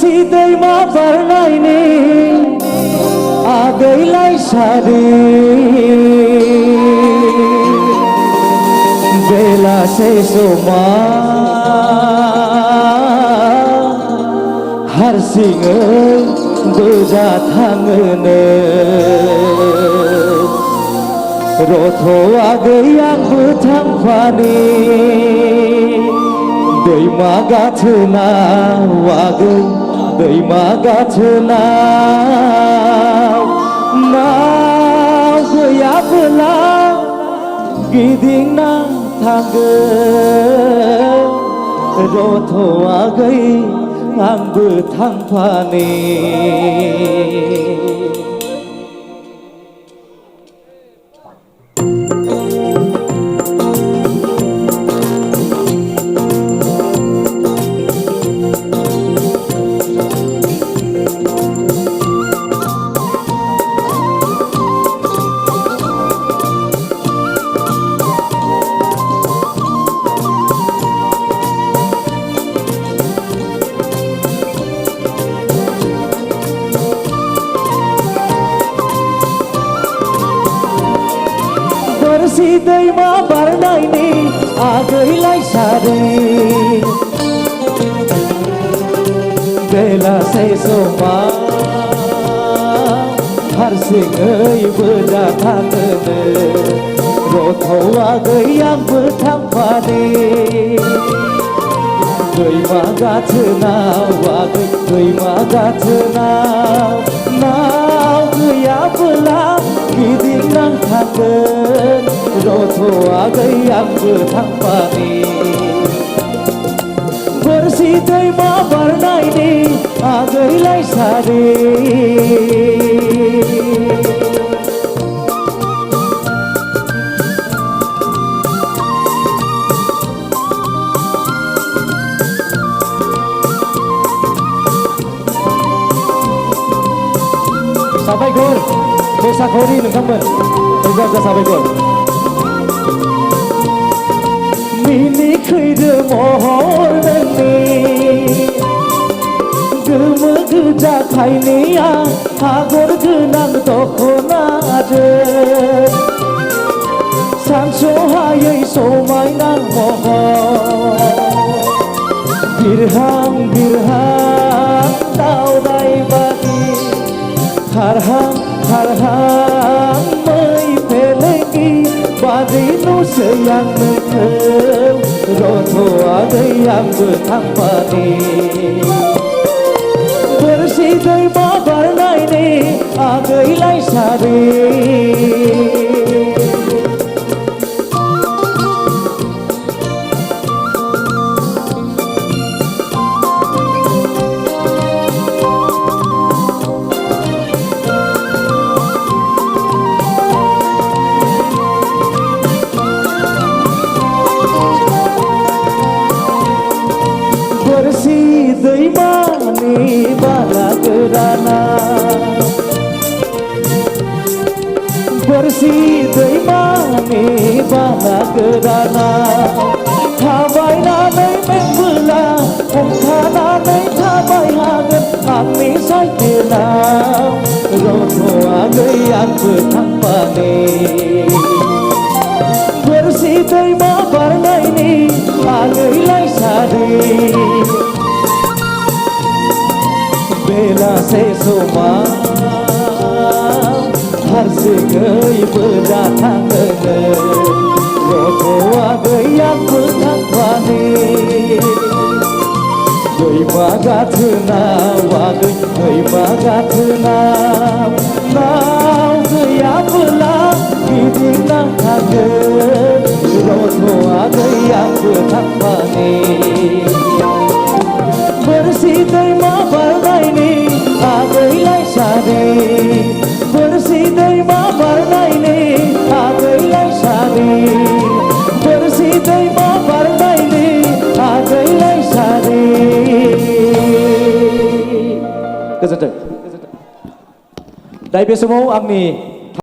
बोरसि दैमा बारनायनि आगैलाय सारि बेलासे समा हारसिङै बोजा थाङोनो रथ' आगै आंबो थांफानि दैमा गाथोनाव आगै दैमा गाथोनाव नाव गैयाबोला गिदिंना थांगोन रथ' आगै आंबो थांफानि बोरसि दैमा बारनायनि आगैलाय सारि बेलासे समा हारसिङै बोजा थाङोनो रथ' आगै आंबो थांफानि दैमा गाथोनाव आगै दैमा गाथोनाव नाव गैयाबोला गिदिंना थांगोन रथ' आगै आंबो थांफानि बोरसि दैमा बारनायनि आगैलाय सारि साबायखर मोसाखावरि नोंथांमोन रोजा रोजा साबायखर मिनिखैदो महर नोंनि गोमो गोजा खायनिया आगर गोनां दख'नाजों सानस'हायै समायना महर बिरहां बिरहां दावराय बादि खारहां खारहां मै फेलेंगि बादि नुसै आं नोंखौ रथ' आगै आंबो थांफानि बोरसि दैमा बारनायनि आगैलाय सारि बोरसि दैमानि बाला गोराना बोरसि दैमानि बाला गोराना थाबायनानै मेंबोला हमथानानै थाबाय हागोन आंनि साइकेलाव रथ' आगै आंबो थांफानि बोरसि दैमा बारनायनि आगैलाय सारि बेलासे समा हारसिङै बोजा थाङोनो रथ' आगै आंबो थांफानि दैमा गाथोनाव आगै दैमा गाथोनाव नाव गैयाबोला गिदिंना थांगोन रथ' आगै आंबो थांफानि बोरसि दैमा बारनायनि आगैलाय सारि बोरसि दैमा बारनायनि आगैलाय सारि बोरसि दैमा बारनायनि आगैलाय सारि गोजोन्थों। दा बे समाव आंनि